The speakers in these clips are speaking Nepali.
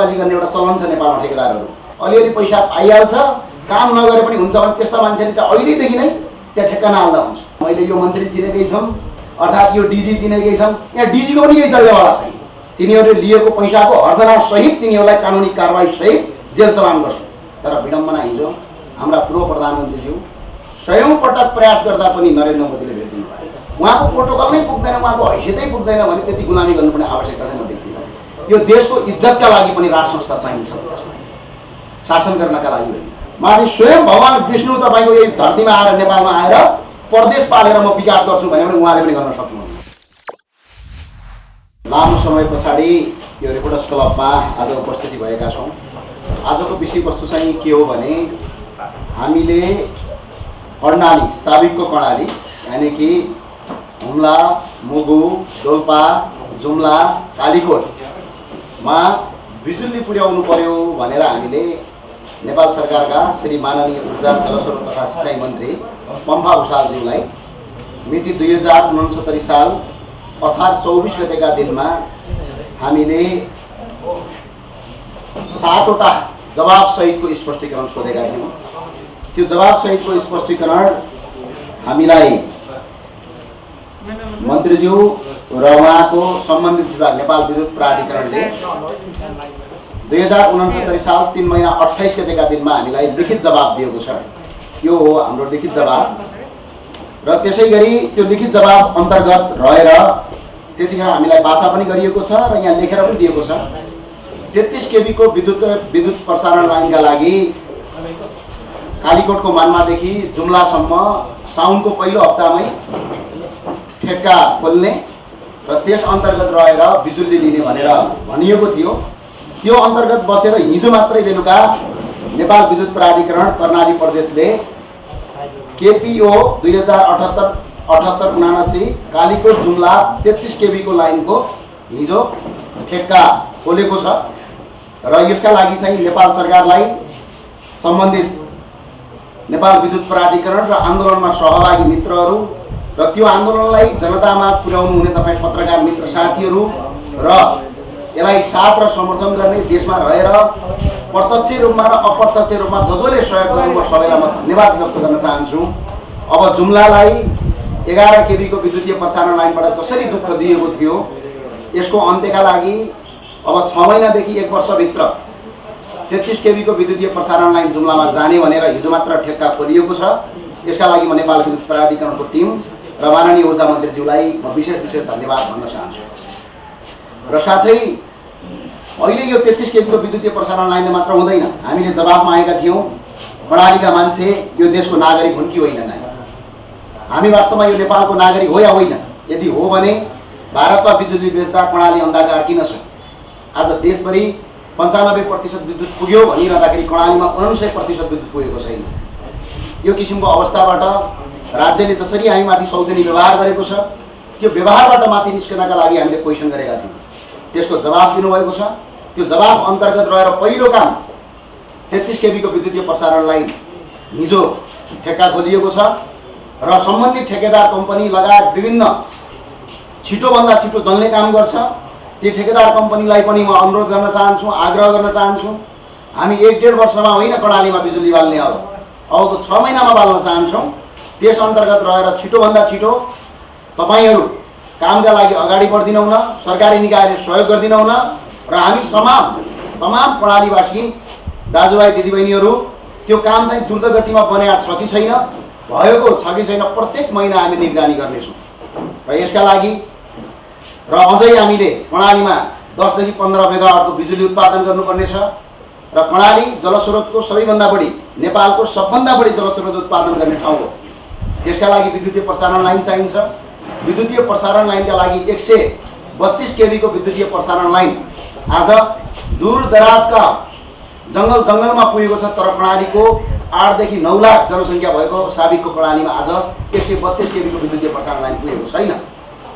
ठेक्काबाजी गर्ने एउटा चलन छ नेपालमा। ठेकेदारहरू अलिअलि पैसा पाइहाल्छ, काम नगरे पनि हुन्छ भने त्यस्ता मान्छेले चाहिँ अहिलेदेखि नै त्यहाँ ठेक्का नहाल्दा हुन्छ। मैले यो मन्त्री चिनेकै छौँ, अर्थात् यो डिजी चिनेकै छौँ, यहाँ डिजीको पनि केही चल्नेवाला छैन। तिनीहरूले लिएको पैसाको हर्जना सहित तिनीहरूलाई कानुनी कारबाही सहित जेल चलान गर्छु। तर विडम्बना हिजो हाम्रा पूर्व प्रधानमन्त्रीज्यू 100औं पटक प्रयास गर्दा पनि नरेन्द्र मोदीले भेट्दिनु भयो। उहाँको प्रोटोकल नै पुग्दैन, उहाँको हैसियतै पुग्दैन भने त्यति गुलामी गर्नुपर्ने आवश्यकता चाहिँ म देख्दिनँ। यो देशको इज्जतका लागि पनि राज संस्था चाहिन्छ, शासन गर्नका लागि होइन। माथि स्वयं भगवान विष्णु तपाईँको यही धरतीमा आएर नेपालमा आएर प्रदेश पालेर म विकास गर्छु भने पनि उहाँले पनि गर्न सक्नुहुन्न। लामो समय पछाडि यो रिपोर्टर्स क्लबमा आज उपस्थिति भएका छौँ। आजको विषयवस्तु चाहिँ के हो भने हामीले कर्णाली, साबिकको कर्णाली यानि कि हुम्ला, मुगु, डोल्पा, जुम्ला, कालीकोटमा बिजुली पुर्याउनु पर्यो भनेर हामीले नेपाल सरकारका श्री माननीय ऊर्जा जलस्रोत तथा सिँचाइ मन्त्री पम्फा भुषालज्यूलाई मिति 2069 साल असार 24 गतेका दिनमा हामीले 7वटा जवाबसहितको स्पष्टीकरण सोधेका थियौँ। त्यो जवाबसहितको स्पष्टीकरण हामीलाई मन्त्रीज्यू र उहाँको सम्बन्धित विभाग नेपाल विद्युत प्राधिकरणले 2069 साल 3 महिना 28 गतेका दिनमा हामीलाई लिखित जवाब दिएको छ। यो हो हाम्रो लिखित जवाब। र त्यसै गरी त्यो लिखित जवाब अन्तर्गत रहेर त्यतिखेर हामीलाई भाषा पनि गरिएको छ र यहाँ लेखेर पनि दिएको छ। 33 केबीको विद्युत प्रसारण लाइनका लागि कालीकोटको मान्मादेखि जुम्लासम्म साउनको पहिलो हप्तामै ठेक्का खोल्ने र त्यस अन्तर्गत रहेर बिजुली लिने भनेर भनिएको थियो। त्यो अन्तर्गत बसेर हिजो मात्रै बेलुका नेपाल विद्युत प्राधिकरण कर्णाली प्रदेशले केपीओ 2078-79 कालीकोट जुम्ला 33 केबीको लाइनको हिजो ठेक्का खोलेको छ। र यसका लागि चाहिँ नेपाल सरकारलाई सम्बन्धित नेपाल विद्युत प्राधिकरण र आन्दोलनमा सहभागी मित्रहरू र त्यो आन्दोलनलाई जनतामा पुर्याउनु हुने तपाईँ पत्रकार मित्र साथीहरू र यसलाई साथ र समर्थन गर्ने देशमा रहेर प्रत्यक्ष रूपमा र अप्रत्यक्ष रूपमा जसले सहयोग गर्नु म सबैलाई म धन्यवाद व्यक्त गर्न चाहन्छु। अब जुम्लालाई 11 केबीको विद्युतीय प्रसारण लाइनबाट जसरी दुःख दिएको थियो यसको अन्त्यका लागि अब 6 महिनादेखि 1 वर्षभित्र 33 केबीको विद्युतीय प्रसारण लाइन जुम्लामा जाने भनेर हिजो मात्र ठेक्का खोलिएको छ। यसका लागि म नेपाल विद्युत प्राधिकरणको टिम र माननीय ऊर्जा मन्त्रीज्यूलाई म विशेष धन्यवाद भन्न चाहन्छु। र साथै अहिले यो 33 केबीको विद्युतीय प्रसारण लाइन मात्र हुँदैन। हामीले जवाब मागेका थियौँ कर्णालीका मान्छे यो देशको नागरिक हुन् कि होइन नै, हामी वास्तवमा यो नेपालको नागरिक हो या होइन, यदि हो भने भारतमा विद्युत बेच्दा कर्णाली अन्धकार किन छ? आज देशभरि 95% विद्युत पुग्यो भनिरहँदाखेरि कर्णालीमा 99% विद्युत पुगेको छैन। यो किसिमको अवस्थाबाट राज्यले जसरी हामीमाथि सौजनी व्यवहार गरेको छ त्यो व्यवहारबाट माथि निस्कनका लागि हामीले क्वेसन गरेका थियौँ। त्यसको जवाब दिनुभएको छ। त्यो जवाब अन्तर्गत रहेर पहिलो काम 33 केबीको विद्युतीय प्रसारण लाइन हिजो ठेक्का खोलिएको छ र सम्बन्धित ठेकेदार कम्पनी लगायत विभिन्न छिटोभन्दा छिटो जसले काम गर्छ ती ठेकेदार कम्पनीलाई पनि म अनुरोध गर्न चाहन्छु, आग्रह गर्न चाहन्छु। हामी 1-1.5 वर्षमा होइन कर्णालीमा बिजुली बाल्ने, अबको 6 महिनामा बाल्न चाहन्छौँ। त्यस अन्तर्गत रहेर छिटोभन्दा छिटो तपाईँहरू कामका लागि अगाडि बढ्दिनौ न, सरकारी निकायले सहयोग गर्दिनौ न र हामी तमाम कर्णालीवासी दाजुभाइ दिदीबहिनीहरू त्यो काम चाहिँ द्रुत गतिमा बनाएको छ कि छैन, भएको छ कि छैन प्रत्येक महिना हामी निगरानी गर्नेछौँ। र यसका लागि र अझै हामीले कर्णालीमा 10 देखि 15 मेगावाटको बिजुली उत्पादन गर्नुपर्ने छ र कर्णाली जलस्रोतको सबैभन्दा बढी नेपालको सबभन्दा बढी जलस्रोत उत्पादन गर्ने ठाउँ हो। त्यसका लागि विद्युतीय प्रसारण लाइन चाहिन्छ। विद्युतीय प्रसारण लाइनका लागि 132 केबीको विद्युतीय प्रसारण लाइन आज दूरदराजका जङ्गलमा पुगेको छ। तर कर्णालीको 8 देखि 9 लाख जनसङ्ख्या भएको साबिकको कर्णालीमा आज 132 केबीको विद्युतीय प्रसारण लाइन पुगेको छैन।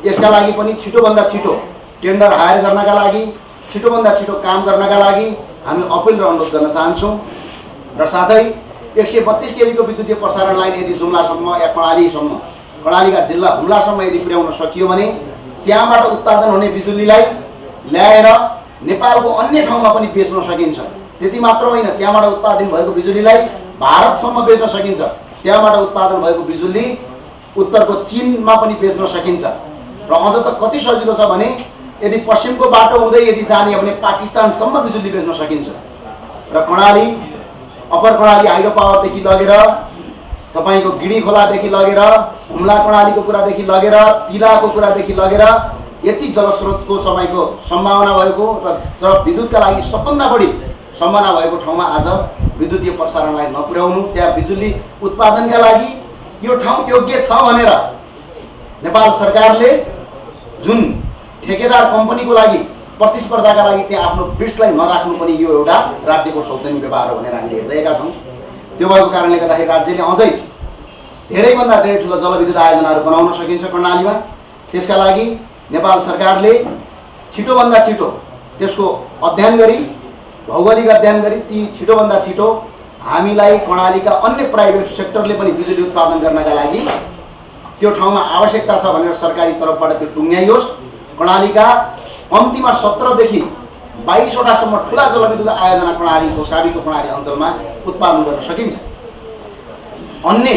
यसका लागि पनि छिटोभन्दा छिटो टेन्डर हायर गर्नका लागि, छिटोभन्दा छिटो काम गर्नका लागि हामी अपिल र अनुरोध गर्न चाहन्छौँ। र साथै 132 केबीको विद्युतीय प्रसारण लाइन यदि जुम्लासम्म या कर्णालीका जिल्ला हुम्लासम्म यदि पुर्याउन सकियो भने त्यहाँबाट उत्पादन हुने बिजुलीलाई ल्याएर नेपालको अन्य ठाउँमा पनि बेच्न सकिन्छ। त्यति मात्र होइन, त्यहाँबाट उत्पादन भएको बिजुलीलाई भारतसम्म बेच्न सकिन्छ। त्यहाँबाट उत्पादन भएको बिजुली उत्तरको चीनमा पनि बेच्न सकिन्छ। र अझ त कति सजिलो छ भने यदि पश्चिमको बाटो हुँदै यदि जाने हो भने पाकिस्तानसम्म बिजुली बेच्न सकिन्छ। र कर्णाली, अप्पर कर्णाली हाइड्रो पावरदेखि लगेर तपाईको गिडी खोलादेखि लगेर हुम्ला कर्णालीको कुरादेखि लगेर तिलाको कुरादेखि लगेर यति जलस्रोतको समयको सम्भावना भएको र विद्युतका लागि सबभन्दा बढी सम्भावना भएको ठाउँमा आज विद्युतीय प्रसारणलाई नपुर्याउनु, त्यहाँ बिजुली उत्पादनका लागि यो ठाउँ योग्य छ भनेर नेपाल सरकारले जुन ठेकेदार कम्पनीको लागि प्रतिस्पर्धाका लागि त्यहाँ आफ्नो बिड्सलाई नराख्नु पनि यो एउटा राज्यको सौतनी व्यवहार हो भनेर हामीले हेरिरहेका छौँ। त्यो भएको कारणले गर्दाखेरि राज्यले अझै धेरैभन्दा धेरै ठुलो जलविद्युत आयोजनाहरू बनाउन सकिन्छ कर्णालीमा। त्यसका लागि नेपाल सरकारले छिटोभन्दा छिटो त्यसको अध्ययन गरी, भौगोलिक अध्ययन गरी ती छिटोभन्दा छिटो हामीलाई कर्णालीका अन्य प्राइभेट सेक्टरले पनि बिजुली उत्पादन गर्नका लागि त्यो ठाउँमा आवश्यकता छ भनेर सरकारी तर्फबाट त्यो टुङ्ग्याइयोस्। कर्णालीका कम्तीमा 17 देखि 22 वटासम्म ठुला जलविद्युत आयोजना कर्णालीको साबीको कर्णाली अञ्चलमा उत्पादन गर्न सकिन्छ। अन्य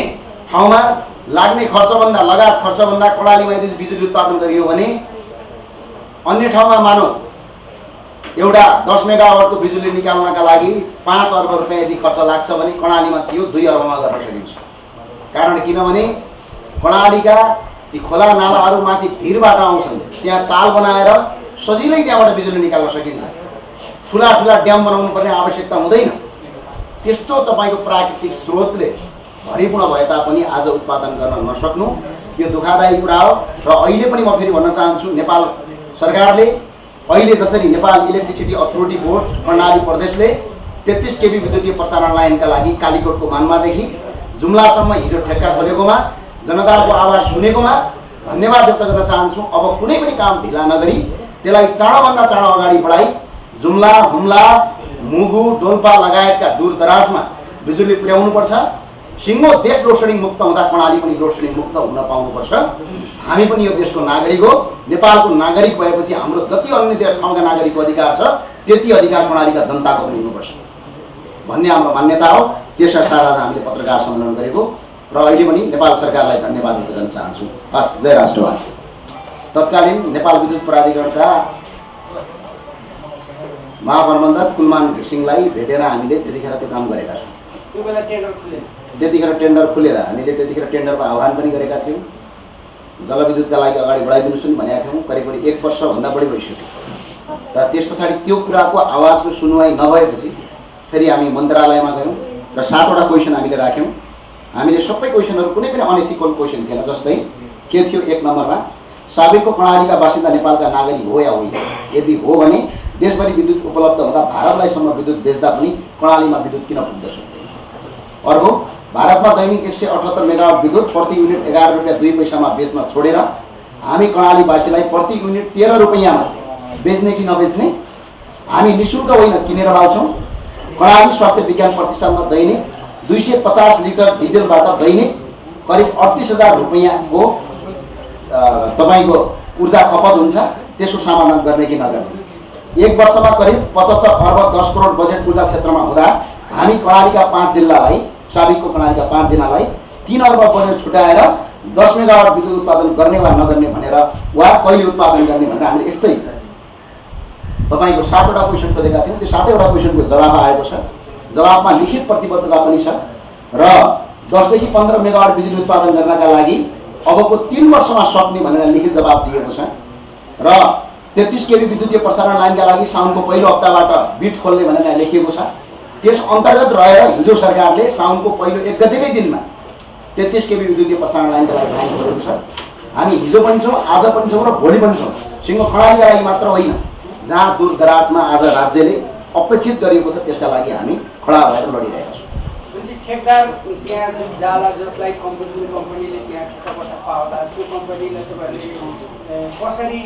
ठाउँमा लाग्ने खर्चभन्दा, लगायत खर्चभन्दा कर्णालीमा यदि बिजुली उत्पादन गरियो भने अन्य ठाउँमा मानौ एउटा 10 मेगावाटको बिजुली निकाल्नका लागि 5 अर्ब रुपियाँ यदि खर्च लाग्छ भने कर्णालीमा त्यो 2 अर्बमा गर्न सकिन्छ। कारण किनभने कर्णालीका ती खोला नालाहरूमाथि भिरबाट आउँछन्, त्यहाँ ताल बनाएर सजिलै त्यहाँबाट बिजुली निकाल्न सकिन्छ। ठुला ठुला ड्याम बनाउनु पर्ने आवश्यकता हुँदैन। त्यस्तो तपाईँको प्राकृतिक स्रोतले भरिपूर्ण भए तापनि आज उत्पादन गर्न नसक्नु यो दुःखदायी कुरा हो। र अहिले पनि म फेरि भन्न चाहन्छु, नेपाल सरकारले अहिले जसरी Nepal electricity authority board Karnali प्रदेशले 33 केबी विद्युतीय प्रसारण लाइनका लागि कालीकोटको मान्मादेखि जुम्लासम्म हिजो ठेक्का खोलेकोमा, जनताको आवाज सुनेकोमा धन्यवाद व्यक्त गर्न चाहन्छु। अब कुनै पनि काम ढिला नगरी त्यसलाई चाँडोभन्दा चाँडो अगाडि बढाई जुम्ला, हुम्ला, मुगु, डोल्पा लगायतका दूरदराजमा बिजुली पुर्याउनुपर्छ। सिङ्गो देश लोडसेडिङ मुक्त हुँदा कर्णाली पनि लोडसेडिङ मुक्त हुन पाउनुपर्छ। हामी पनि यो देशको नागरिक हो। नेपालको नागरिक भएपछि हाम्रो जति अन्य ठाउँका नागरिकको अधिकार छ त्यति अधिकार कर्णालीका जनताको पनि हुनुपर्छ भन्ने हाम्रो मान्यता हो। त्यसका साथ आज हामीले पत्रकार सम्मेलन गरेको र अहिले पनि नेपाल सरकारलाई धन्यवाद व्यक्त गर्न चाहन्छु। हस्, जय राष्ट्रवाद। तत्कालीन नेपाल विद्युत प्राधिकरणका महाप्रबन्धक कुलमान घिसिङलाई भेटेर हामीले त्यतिखेर त्यो काम गरेका छौँ। त्यतिखेर टेन्डर खुलेर हामीले त्यतिखेर टेन्डरको आह्वान पनि गरेका थियौँ। जलविद्युतका लागि अगाडि बढाइदिनुहोस् पनि भनेका थियौँ। करिब 1 वर्षभन्दा बढी भइसक्यो र त्यस पछाडि त्यो कुराको आवाजको सुनवाई नभएपछि फेरि हामी मन्त्रालयमा गयौँ र 7 वटा क्वेसन हामीले राख्यौँ। हामीले सबै क्वेसनहरू कुनै पनि अनएथिकल क्वेसन थिएन। जस्तै के थियो, 1 नम्बरमा साबिकको कर्णालीका बासिन्दा नेपालका नागरिक हो या होइन, यदि हो भने देशभरि विद्युत उपलब्ध हुँदा भारतलाईसम्म विद्युत बेच्दा पनि कर्णालीमा विद्युत किन पुग्न सक्दैन। अर्को, भारतमा दैनिक 178 मेगावाट विद्युत प्रति युनिट 11 रुपियाँ 2 पैसामा बेच्न छोडेर हामी कर्णालीवासीलाई प्रति युनिट 13 रुपियाँमा बेच्ने कि नबेच्ने? हामी निःशुल्क होइन किनेर बाल्छौँ। कर्णाली स्वास्थ्य विज्ञान प्रतिष्ठानमा दैनिक 250 लिटर डिजेलबाट दैनिक करिब 38,000 रुपियाँको तपाईँको ऊर्जा खपत हुन्छ। त्यसको समाधान गर्ने कि नगर्ने? 1 वर्षमा करिब 75 अर्ब 10 करोड बजेट ऊर्जा क्षेत्रमा हुँदा हामी कर्णालीका 5 जिल्लालाई, साबिकको कर्णालीका 5 जिल्लालाई 3 अर्ब बजेट छुट्याएर 10 मेगावाट विद्युत उत्पादन गर्ने वा नगर्ने भनेर वा कहिले उत्पादन गर्ने भनेर हामीले यस्तै तपाईँको 7 वटा क्वेसन सोधेका थियौँ। त्यो 7 वटा क्वेसनको जवाफ आएको छ। जवाफमा लिखित प्रतिबद्धता पनि छ र 10 देखि 15 मेगावाट बिजुली उत्पादन गर्नका लागि अबको 3 वर्षमा सक्ने भनेर लिखित जवाफ दिएको छ र 33 केबी विद्युतीय प्रसारण लाइनका लागि साउनको पहिलो हप्ताबाट बिट खोल्ने भनेर लेखिएको छ। त्यस अन्तर्गत रहेर हिजो सरकारले साउनको पहिलो 1 गतेकै दिनमा 33 केबी विद्युतीय प्रसारण लाइनका लागि लाइन खोलेको छ। हामी हिजो पनि छौँ, आज पनि छौँ र भोलि पनि छौँ। सिङ्गो कर्णालीका लागि मात्र होइन, जहाँ दूरदराजमा आज राज्यले अपेक्षित गरिएको छ त्यसका लागि हामी खडा भएर लडिरहेका छौँ। ठेकदार त्यहाँ जुन जाला जसलाई कम्पनीले त्यहाँ ठेक्कापट्टा पाउँदा त्यो कम्पनीलाई तपाईँहरूले कसरी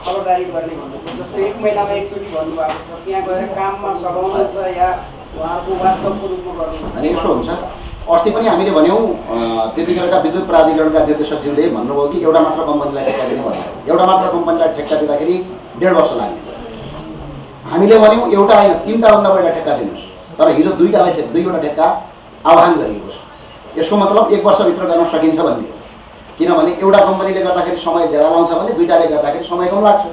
खबरदारी गर्ने भन्नुभयो? जस्तो 1 महिनामा एकचोटि भन्नुभएको छ, त्यहाँ गएर काममा सघाउनुहुन्छ या उहाँको वास्तवको रूपमा गर्नुहुन्छ? अनि यसो हुन्छ, अस्ति पनि हामीले भन्यौँ त्यतिखेरका विद्युत प्राधिकरणका निर्देशकज्यूले भन्नुभयो कि एउटा मात्र कम्पनीलाई ठेक्का दिने भन्नुभयो। एउटा मात्र कम्पनीलाई ठेक्का दिँदाखेरि 1.5 वर्ष लाग्ने। हामीले भन्यौँ एउटा होइन 3टा भन्दा बढी ठेक्का दिनुहोस्, तर हिजो 2वटा ठेक्का आह्वान गरिएको छ। यसको मतलब 1 वर्षभित्र गर्न सकिन्छ भन्ने हो। किनभने एउटा कम्पनीले गर्दाखेरि समय ज्यादा लाउँछ भने 2टाले गर्दाखेरि समय कम लाग्छ।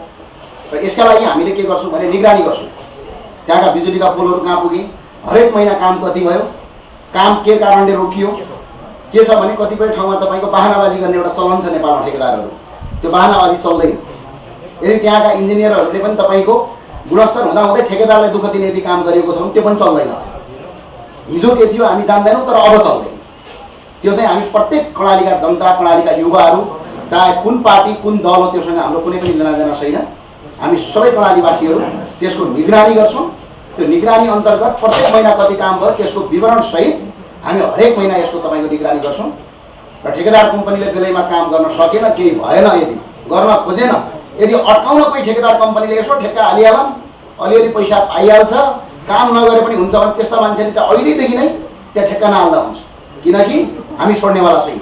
र यसका लागि हामीले के गर्छौँ भने निगरानी गर्छौँ। त्यहाँका बिजुलीका पोलहरू कहाँ पुगे, हरेक महिना काम कति भयो, काम के कारणले रोकियो, के छ भने कतिपय ठाउँमा तपाईँको बहानाबाजी गर्ने एउटा चलन छ नेपालमा ठेकेदारहरू, त्यो बहानाबाजी चल्दैन। यदि त्यहाँका इन्जिनियरहरूले पनि तपाईँको गुणस्तर हुँदाहुँदै ठेकेदारलाई दुःख दिने यदि काम गरिएको छ भने त्यो पनि चल्दैन। हिजो के थियो हामी जान्दैनौँ, तर अब चल्दैन। त्यो चाहिँ हामी प्रत्येक कर्णालीका जनता, कर्णालीका युवाहरू, चाहे कुन पार्टी कुन दल हो त्योसँग हाम्रो कुनै पनि लेनादेना छैन। हामी सबै कर्णालीवासीहरू त्यसको निगरानी गर्छौँ। त्यो निगरानी अन्तर्गत प्रत्येक महिना कति काम भयो त्यसको विवरणसहित हामी हरेक महिना यसको तपाईँको निगरानी गर्छौँ। र ठेकेदार कम्पनीले बेलैमा काम गर्न सकेन, केही भएन, यदि गर्न खोजेन, यदि अड्काउन कोही ठेकेदार कम्पनीले यसो ठेक्का हालिहालौँ, अलिअलि पैसा पाइहाल्छ, काम नगरे पनि हुन्छ भने त्यस्ता मान्छेले चाहिँ अहिलेदेखि नै त्यहाँ ठेक्का नहाल्दा हुन्छ। किनकि हामी छोड्नेवाला छैन।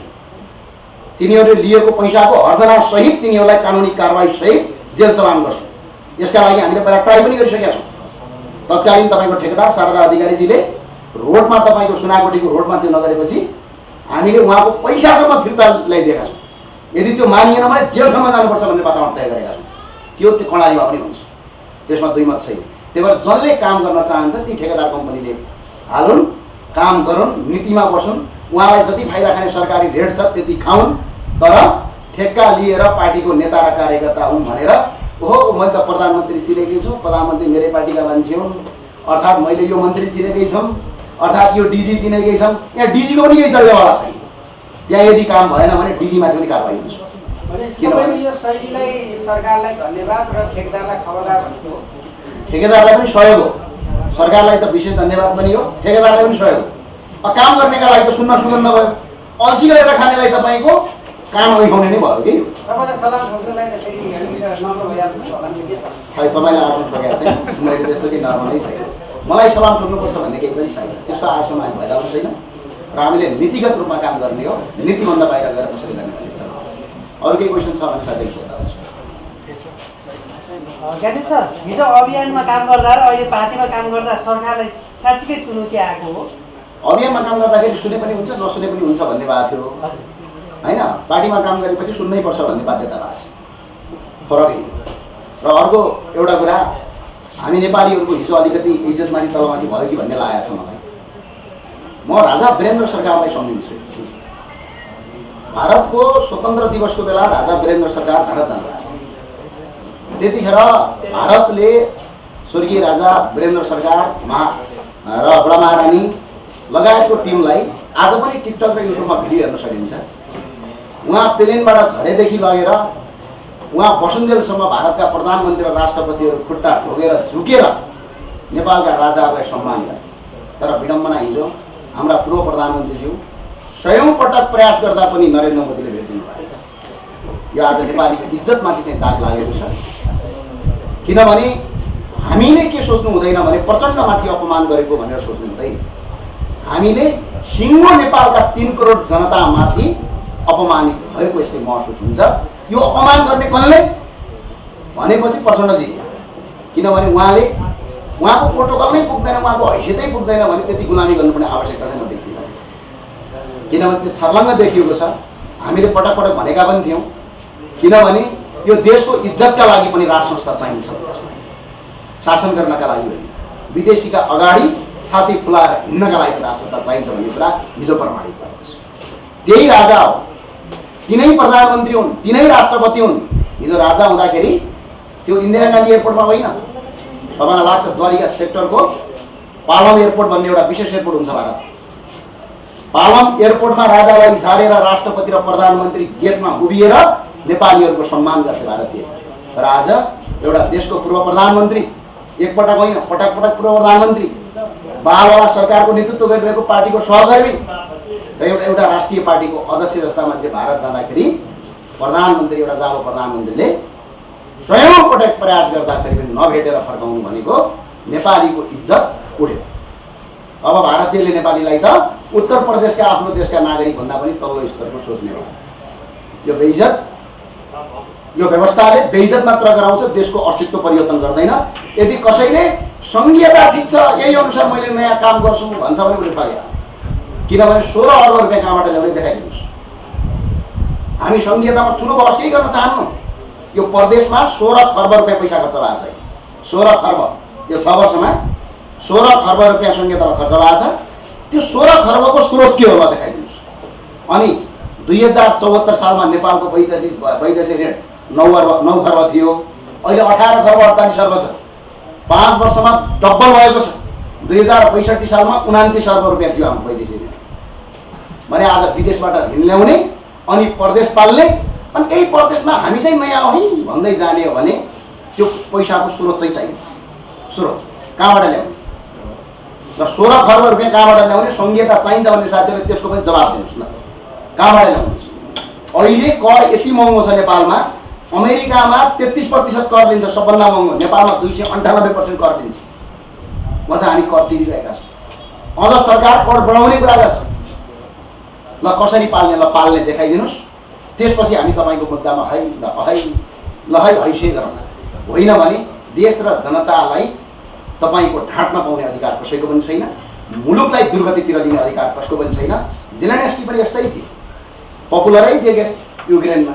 तिनीहरूले लिएको पैसाको हर्जनासहित तिनीहरूलाई कानुनी कारबाहीसहित जेल चलान गर्छौँ। यसका लागि हामीले पहिला ट्राई पनि गरिसकेका छौँ। तत्कालीन तपाईँको ठेकेदार शारदा अधिकारीजीले रोडमा तपाईँको सुनाकोटीको रोडमा त्यो नगरेपछि हामीले उहाँको पैसासम्म फिर्ता ल्याइदिएका छौँ। यदि त्यो मानिएन भने जेलसम्म जानुपर्छ भन्ने वातावरण तय गरेका छौँ। त्यो कर्णालीमा पनि हुन्छ, त्यसमा दुई मत छैन। त्यही भएर जसले काम गर्न चाहन्छ ती ठेकेदार कम्पनीले हालुन्, काम गरून्, नीतिमा बसुन्, उहाँलाई जति फाइदा खाने सरकारी रेट छ त्यति खाउन्, तर ठेक्का लिएर पार्टीको नेता र कार्यकर्ता हुन् भनेर ओहो मैले त प्रधानमन्त्री चिनेकै छु, प्रधानमन्त्री मेरै पार्टीका मान्छे हुन्, अर्थात् मैले यो मन्त्री चिनेकै छौँ, अर्थात् यो डिजी चिनेकै छौँ। यहाँ डिजीको पनि केही चल्नेवाला छैन। यहाँ यदि काम भएन भने डिजीमाथि पनि कारबाही हुन्छ। किनभने यो शैलीलाई सरकारलाई धन्यवाद र ठेकेदारलाई खबरदार भनेको हो। ठेकेदारलाई पनि सहयोग हो, सरकारलाई त विशेष धन्यवाद पनि हो, ठेकेदारलाई पनि सहयोग हो। काम गर्नेका लागि त सुन्न भयो, अल्छी गरेर खानेलाई तपाईँको कान ओइखाउने नै भयो कि। तपाईँलाई सलाम ठोक्नलाई त फेरि नम्र भइहाल्नु होला नि, के छ? खै तपाईँलाई आफ्नो ठोकेको छैन, मैले त्यस्तो केही नर्मलै छैन। मलाई सलाम ठोक्नुपर्छ भन्ने केही पनि छैन, त्यस्तो आशमा हामी भइरहेको छैन। र हामीले नीतिगत रूपमा काम गर्ने हो, नीतिभन्दा बाहिर गएर कसरी गर्ने भन्ने कुरा हो। अरू केही क्वेसन छ भने साथै सोध्दा हुन्छ। ज्ञानेश सर, हिजो अभियानमा काम गर्दा र अहिले पार्टीमा काम गर्दा सरकारलाई साँच्चीकै चुनौती आएको हो? अभियानमा काम गर्दाखेरि सुने पनि हुन्छ नसुने पनि हुन्छ भन्ने भएको थियो होइन। पार्टीमा काम गरेपछि सुन्नै पर्छ भन्ने बाध्यता भएको छ, फरकै। र अर्को एउटा कुरा, हामी नेपालीहरूको हिजो अलिकति इज्जतमाथि तलमाथि भयो कि भन्ने लागेको छ मलाई। म राजा वीरेन्द्र सरकारलाई सम्झिन्छु। भारतको स्वतन्त्र दिवसको बेला राजा वीरेन्द्र सरकार भारत जानुभएको थियो। त्यतिखेर भारतले स्वर्गीय राजा वीरेन्द्र सरकार र बडा महारानी लगायतको टिमलाई आज पनि टिकटक र युट्युबमा भिडियो हेर्न सकिन्छ। उहाँ प्लेनबाट झरेदेखि लगेर उहाँ बसुन्जेलसम्म भारतका प्रधानमन्त्री र राष्ट्रपतिहरू खुट्टा ठोकेर झुकेर नेपालका राजाहरूलाई सम्मान गरे। तर विडम्बना हिजो हाम्रा पूर्व प्रधानमन्त्रीज्यू 100औं पटक प्रयास गर्दा पनि नरेन्द्र मोदीले भेट्दिनु भएको छ। यो आज नेपालीको इज्जतमाथि चाहिँ दाग लागेको छ। किनभने हामीले के सोच्नु हुँदैन भने प्रचण्डमाथि अपमान गरेको भनेर सोच्नु हुँदैन। हामीले सिङ्गो नेपालका 3 करोड जनतामाथि अपमानित भएको यसले महसुस हुन्छ। यो अपमान गर्ने कसले भनेपछि प्रचण्डजी, किनभने उहाँको प्रोटोकल नै पुग्दैन, उहाँको हैसियतै पुग्दैन भने त्यति गुलामी गर्नुपर्ने आवश्यकता चाहिँ म देख्दिनँ। किनभने त्यो छर्लङ्ग देखिएको छ। हामीले पटक पटक भनेका पनि थियौँ, किनभने यो देशको इज्जतका लागि पनि राज संस्था चाहिन्छ, शासन गर्नका लागि होइन, विदेशीका अगाडि छाती फुलाएर हिँड्नका लागि राज संस्था चाहिन्छ भन्ने कुरा हिजो प्रमाणित भएको छ। त्यही राजा हो, तिनै प्रधानमन्त्री हुन्, तिनै राष्ट्रपति हुन्। हिजो राजा हुँदाखेरि त्यो इन्दिरा गान्धी एयरपोर्टमा होइन, तपाईँलाई लाग्छ द्वारिका सेक्टरको पालम एयरपोर्ट भन्ने एउटा विशेष एयरपोर्ट हुन्छ भारत। पालम एयरपोर्टमा राजालाई झारेर राष्ट्रपति र प्रधानमन्त्री गेटमा उभिएर नेपालीहरूको सम्मान गर्थे भारतीय। तर आज एउटा देशको पूर्व प्रधानमन्त्री, एकपटक होइन पटक पटक पूर्व प्रधानमन्त्री, बालवाला सरकारको नेतृत्व गरिरहेको पार्टीको सहकर्मी र एउटा राष्ट्रिय पार्टीको अध्यक्ष जस्ता मान्छे भारत जाँदाखेरि प्रधानमन्त्री, एउटा जाबो प्रधानमन्त्रीले 100औं पटक प्रयास गर्दाखेरि पनि नभेटेर फर्काउनु भनेको नेपालीको इज्जत उड्यो। अब भारतीयले नेपालीलाई त उत्तर प्रदेशका आफ्नो देशका नागरिक भन्दा पनि तल्लो स्तरको सोच्ने हो। यो बेइज्जत यो व्यवस्थाले बेइज्जत मात्र गराउँछ, देशको अस्तित्व परिवर्तन गर्दैन। यदि कसैले सङ्घीयता ठिक छ यही अनुसार मैले नयाँ काम गर्छु भन्छ भने उसले ठग्या। किनभने 16 अर्ब रुपियाँ कहाँबाट ल्याउने देखाइदिनुहोस्। हामी सङ्घीयतामा ठुलो बहस केही गर्न चाहन्नौँ। यो प्रदेशमा 16 खर्ब रुपियाँ पैसा खर्च भएको छ। 16 खर्ब, यो 6 वर्षमा 16 खर्ब रुपियाँ सङ्घीयतामा खर्च भएको छ। त्यो 16 खर्बको स्रोत के हो देखाइदिनुहोस्। अनि 2074 सालमा नेपालको वैदेशिक ऋण 9 खर्ब थियो, अहिले 18 खर्ब 48 अर्ब छ। 5 वर्षमा डबल भएको छ। 2065 सालमा 29 अर्ब रुपियाँ थियो हाम्रो वैदेशिक ऋण। भने आज विदेशबाट ऋण ल्याउने अनि प्रदेश पाल्ने, अनि यही प्रदेशमा हामी चाहिँ नयाँ है भन्दै जाने हो भने त्यो पैसाको स्रोत चाहिँ चाहिन्छ। स्रोत कहाँबाट ल्याउने र 16 खर्ब रुपियाँ कहाँबाट ल्याउने, सङ्घीयता चाहिन्छ भन्ने साथीहरूले त्यसको पनि जवाब दिनुहोस् न। कहाँबाट ल्याउनुहोस्। अहिले कर यति महँगो छ नेपालमा। अमेरिकामा 33% कर लिन्छ, सबभन्दा महँगो। नेपालमा 298% कर लिन्छ। म चाहिँ हामी कर तिरिरहेका छौँ। अझ सरकार कर बढाउने कुरा गर्छ। ल कसरी पाल्ने, ल पाल्ने देखाइदिनुहोस्। त्यसपछि हामी तपाईँको मुद्दामा है हैसे गरौँ। होइन भने देश र जनतालाई तपाईँको ढाँट्न पाउने अधिकार कसैको पनि छैन। मुलुकलाई दुर्गतितिर लिने अधिकार कसको पनि छैन। जेलेन्स्की पनि यस्तै थिए, पपुलरै थिए के अरे युक्रेनमा,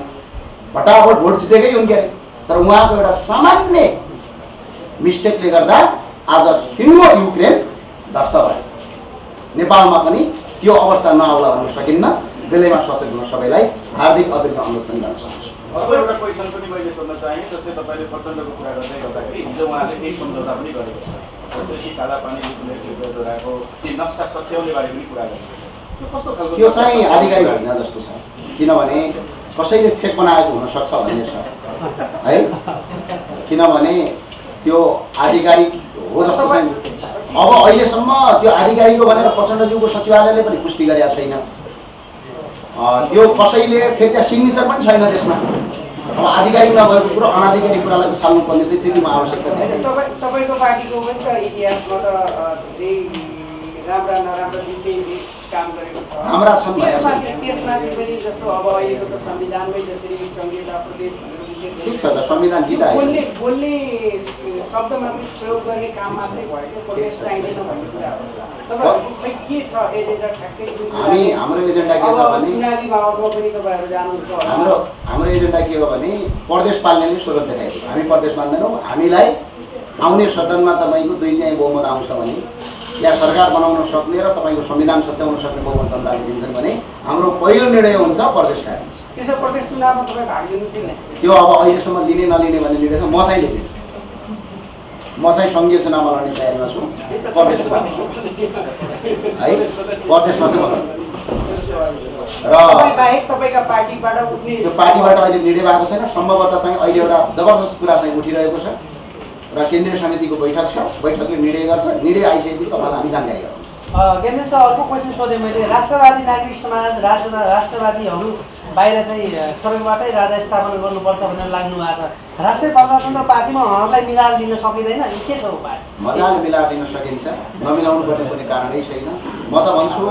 फटाफट भोट जितेकै हुन् के अरे। तर उहाँको एउटा सामान्य मिस्टेकले गर्दा आज सिङ्गो युक्रेन ध्वस्त भयो। नेपालमा पनि त्यो अवस्था नआउला भन्न सकिन्न। बेलैमा सचेत हुन सबैलाई हार्दिक अभिनन्दन अनुरोध पनि गर्न चाहन्छु। अर्को एउटा क्वेसन पनि मैले सोध्न चाहेँ। जस्तै तपाईँले प्रचण्डको कुरा गर्दै गर्दाखेरि हिजो उहाँले केही सम्झौता पनि गरेको छ। जस्तै कि कालापानी जोडाको चाहिँ नक्सा सच्याउने बारे पनि कुरा गरेको छ। त्यो कस्तो खालको, त्यो चाहिँ आधिकारिक होइन जस्तो छ। किनभने कसैले फेक बनाएको हुनसक्छ भन्ने छ है। किनभने त्यो आधिकारिक हो जस्तो चाहिँ अब अहिलेसम्म त्यो आधिकारिक हो भनेर प्रचण्डज्यूको सचिवालयले पनि पुष्टि गरेका छैन। त्यो कसैले फेरि त्यहाँ सिग्नेचर पनि छैन त्यसमा। अब आधिकारिक नभएको कुरो अनाधिकारिक कुरालाई उछाल्नुपर्ने चाहिँ त्यतिमा आवश्यकता थियो। तपाईँको पार्टीको पनि त इतिहासमा त धेरै राम्रा नराम्रा दुईटै काम गरेको छ। हाम्रा छन् त्यसमाथि पनि जस्तो अब अहिलेको त संविधानमै जसरी संहिता प्रदेश ठिक छ त, संविधान गीता बोल्ने शब्द मात्रै प्रयोग गर्ने काम मात्रै भयो कि प्रदेश चाहिँदैन भन्ने कुरा हो। तपाईँहरूको खै के छ एजेन्डा ठ्याक्कै? हाम्रो एजेन्डा के छ भने चुनावी माहौलमा पनि तपाईँहरू जानुहुन्छ होला। हाम्रो एजेन्डा के हो भने प्रदेश पाल्नेले स्वरूप देखाइदियो। हामी प्रदेश पाल्दैनौँ। हामीलाई आउने सदनमा तपाईँको 2 न्याय बहुमत आउँछ भने या सरकार बनाउन सक्ने र तपाईँको संविधान सच्याउन सक्ने बहुमत जनताले दिन्छन् भने हाम्रो पहिलो निर्णय हुन्छ प्रदेश कार्यालय। त्यसो प्रदेश चुनावमा तपाईँ भाग लिनु चाहिँ त्यो अब अहिलेसम्म लिने नलिने भन्ने निर्णय छ। म चाहिँ लिन्छु। म चाहिँ सङ्घीय चुनावमा लड्ने तयारीमा छु। प्रदेश चुनाव है, प्रदेशमा चाहिँ म र बाहेक तपाईँका पार्टीबाट उठ्ने त्यो पार्टीबाट अहिले निर्णय भएको छैन। सम्भवतः चाहिँ अहिले एउटा जबरजस्त कुरा चाहिँ उठिरहेको छ र केन्द्रीय समितिको बैठक छ। बैठकले निर्णय गर्छ। निर्णय आइसकेपछि तपाईँलाई हामी जानकारी गराउँछौँ। ज्ञानेश सर, अर्को क्वेसन सोधेँ मैले। राष्ट्रवादी नागरिक समाज राष्ट्रवादीहरू बाहिर चाहिँ सडकबाटै राजा स्थापना गर्नुपर्छ भनेर लाग्नु भएको छ। राष्ट्रिय प्रजातन्त्र पार्टीमा उहाँहरूलाई मिलाएर लिन सकिँदैन, के छ उपाय? मजाले मिलाएर दिन सकिन्छ। नमिलाउनु पर्ने कुनै कारणै छैन। म त भन्छु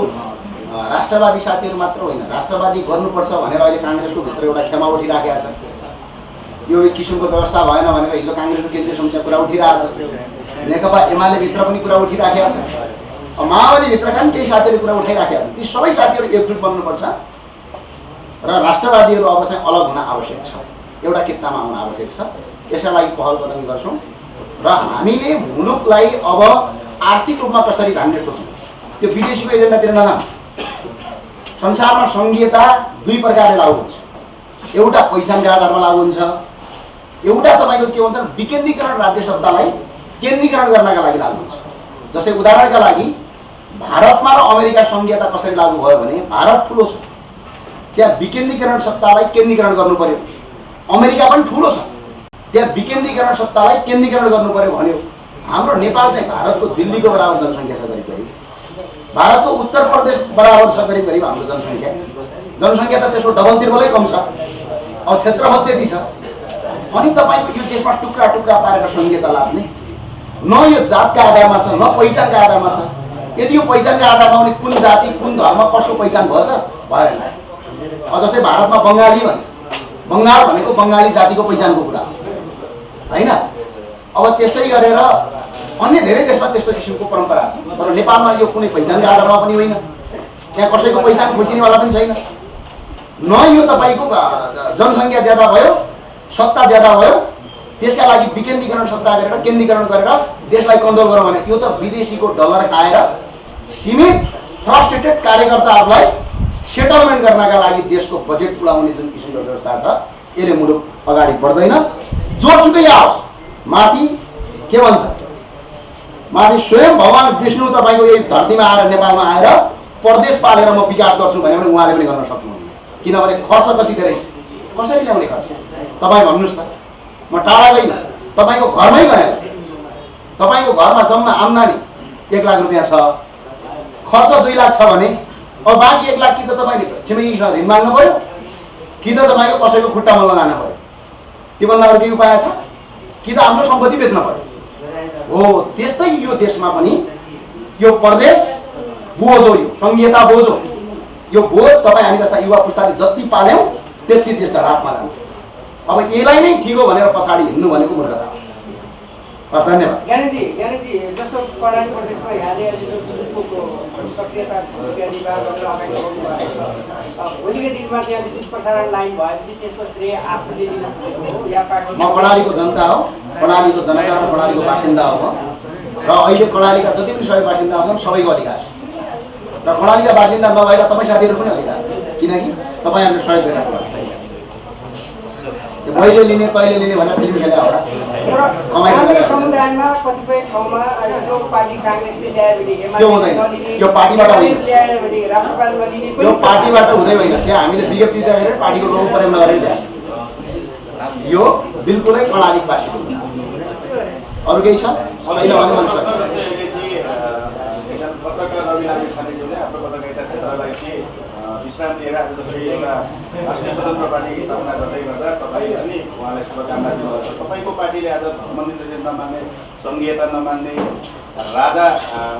राष्ट्रवादी साथीहरू मात्र होइन, राष्ट्रवादी गर्नुपर्छ भनेर अहिले काङ्ग्रेसको भित्र एउटा क्षमा उठिराखेको छ। यो एक किसिमको व्यवस्था भएन भनेर हिजो काङ्ग्रेसको केन्द्रीय समितिमा कुरा उठिरहेको छ। नेकपा एमाले भित्र पनि कुरा उठिराखेको छ। माओवादीभित्रका पनि केही साथीहरू कुरा उठाइराखेका छन्। ती सबै साथीहरू एकजुट बन्नुपर्छ र राष्ट्रवादीहरू अब चाहिँ अलग हुन आवश्यक छ। एउटा कित्तामा आउन आवश्यक छ। यसका लागि पहल कदमी गर्छौँ र हामीले मुलुकलाई अब आर्थिक रूपमा कसरी धान्ने सोच्छौँ। त्यो विदेशीको एजेन्डातिर नजाउँ। संसारमा सङ्घीयता 2 प्रकारले लागू हुन्छ। एउटा पहिचानका आधारमा लागू हुन्छ, एउटा तपाईँको के भन्छ विकेन्द्रीकरण राज्य सत्तालाई केन्द्रीकरण गर्नका लागि लागू हुन्छ। जस्तै उदाहरणका लागि भारतमा र अमेरिका सङ्घीयता कसरी लागू भयो भने भारत ठुलो छ, त्यहाँ विकेन्द्रीकरण सत्तालाई केन्द्रीकरण गर्नु पर्यो। अमेरिका पनि ठुलो छ, त्यहाँ विकेन्द्रीकरण सत्तालाई केन्द्रीकरण गर्नु पर्यो भन्यो। हाम्रो नेपाल चाहिँ भारतको दिल्लीको बराबर जनसङ्ख्या छ करिब करिब, भारतको उत्तर प्रदेश बराबर छ करिब करिब हाम्रो जनसङ्ख्या त त्यसको डबल तिर्बलै कम छ। अब क्षेत्रफल त्यति छ। अनि तपाईँको यो देशमा टुक्रा टुक्रा पारेर सङ्घीयता लाग्ने न यो जातका आधारमा छ न पहिचानका आधारमा छ। यदि यो पहिचानका आधारमा भने कुन जाति कुन धर्म कसको पहिचान भयो त भएन। जस्तै भारतमा बङ्गाली भन्छ, बङ्गाल भनेको बङ्गाली जातिको पहिचानको कुरा होइन। अब त्यस्तै गरेर अन्य धेरै देशमा त्यस्तो किसिमको परम्परा छ, तर नेपालमा यो कुनै पहिचानका आधारमा पनि होइन, यहाँ कसैको पहिचान खोजिनेवाला पनि छैन। न यो तपाईँको जनसङ्ख्या ज्यादा भयो, सत्ता ज्यादा भयो, त्यसका लागि विकेन्द्रीकरण सत्ता गरेर केन्द्रीकरण गरेर देशलाई कन्ट्रोल गरौँ भने यो त विदेशीको डलर खाएर सीमित फ्रस्ट्रेटेड कार्यकर्ताहरूलाई सेटलमेन्ट गर्नका लागि देशको बजेट उडाउने जुन किसिमको व्यवस्था छ यसले मुलुक अगाडि बढ्दैन। जोसुकै आओस्, माथि के भन्छ, माथि स्वयं भगवान विष्णु तपाईँको यही धरतीमा आएर नेपालमा आएर प्रदेश पालेर म विकास गर्छु भने पनि उहाँले पनि गर्न सक्नुहुन्न, किनभने खर्च कति धेरै छ, कसरी ल्याउने खर्च तपाईँ भन्नुहोस् त। म टाढा गइनँ, तपाईँको घरमै गएँ, तपाईँको घरमा जम्मा आम्दानी 1 लाख रुपियाँ छ, खर्च 2 लाख छ भने अब बाँकी 1 लाख कि त तपाईँले छिमेकीसँग ऋण माग्नु पऱ्यो कि त तपाईँको कसैको खुट्टामा लगाउन पऱ्यो, त्योभन्दा अरू केही उपाय छ कि त हाम्रो सम्पत्ति बेच्न पऱ्यो हो। त्यस्तै यो देशमा पनि यो प्रदेश बोझो, यो संहिता बोझो, यो बोझ तपाईँ हामी जस्ता युवा पुस्ताले जति पाल्यौँ त्यति देश धरापमा जान्छ। अब यसलाई नै ठिक हो भनेर पछाडि हिँड्नु भनेको मूर्खता हो। हस्, धन्यवाद। ज्ञानेजी जस्तो कर्णाली प्रदेशमा यहाँले अहिले जो विद्युतको सक्रियता इत्यादि गरेर अगाडि बढ्नुभएको छ, भोलिको दिनमा त्यहाँ विद्युत प्रसारण लाइन भएपछि त्यसको श्रेय आफूले लिन खोजेको हो या पार्टी? म कर्णालीको जनता हो, कर्णालीको जनता र कर्णालीको बासिन्दा हो र अहिले कर्णालीका जति पनि सबै बासिन्दा छन् सबैको अधिकार छ र कर्णालीका बासिन्दा नभएर तपाईँ साथीहरू पनि अधिकार, किनकि तपाईँहरूले सहयोग गरेर मैले लिने तैँले लिने भनेर फिल्म खेले होला कमाइ समुदायमा कतिपय ठाउँमा यो पार्टी काङ्ग्रेसले ल्यायो भने त्यो हुँदैन, यो पार्टीबाट होइन, ल्यायो भने राप्रपालमा लिने यो पार्टीबाट हुँदै होइन। त्यहाँ हामीले विज्ञप्ति दिँदाखेरि पार्टीको लोगो प्रयोग नगरेर दिएको, यो बिल्कुलै कर्णालीवासीको अरू केही छ छैन भने पत्रकार रवि लामी छानेज्यूले आफ्नो पत्रकारिता क्षेत्रलाई चाहिँ विश्राम लिएर आज जसरी एउटा राष्ट्रिय स्वतन्त्र पार्टी स्थापना गर्दै गर्दा तपाईँ पनि उहाँलाई शुभकामना दिनुभएको छ। तपाईँको पार्टीले आज मन्दिर नमान्ने, सङ्घीयता नमान्ने, राजा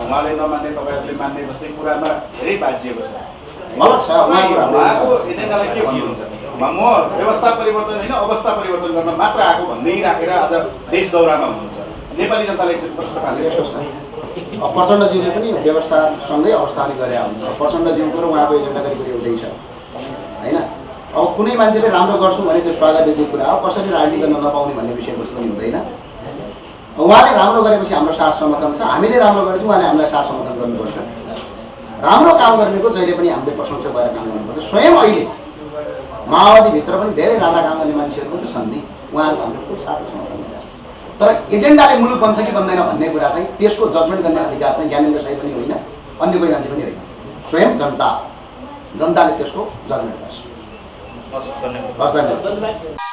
उहाँले नमान्ने, तपाईँहरूले मान्ने जस्तै कुरामा धेरै बाजिएको छ। उहाँको एजेन्डालाई के भन्नुहुन्छ? म व्यवस्था परिवर्तन होइन अवस्था परिवर्तन गर्न मात्र आएको भन्दै राखेर आज देश दौरामा हुनुहुन्छ। नेपाली जनतालाई प्रश्न पार्छ। प्रचण्डज्यूले पनि व्यवस्थासँगै अवस्था पनि गरे हुन्छ। प्रचण्डज्यूको र उहाँको एजेन्डा करिब एउटै छ होइन। अब कुनै मान्छेले राम्रो गर्छु भने त्यो स्वागत दिने कुरा हो, कसरी राजनीति गर्न नपाउने भन्ने विषयवस्तु पनि हुँदैन। उहाँले राम्रो गरेपछि हाम्रो साथ समर्थन छ, हामीले राम्रो गरेपछि उहाँले हामीलाई साथ समर्थन गर्नुपर्छ। राम्रो काम गर्नेको जहिले पनि हामीले प्रशंसा गरेर काम गर्नुपर्छ। स्वयं अहिले माओवादीभित्र पनि धेरै राम्रा काम गर्ने मान्छेहरू पनि त छन् नि, उहाँहरूको हामीले खुब साथ समर्थन गरिरहेको छ। तर एजेन्डाले मुलुक बन्छ कि बन्दैन भन्ने कुरा चाहिँ त्यसको जजमेन्ट गर्ने अधिकार चाहिँ ज्ञानेन्द्र साई पनि होइन, अन्य कोही मान्छे पनि होइन, स्वयं जनताले त्यसको जजमेन्ट गर्छ। हस्, धन्यवाद।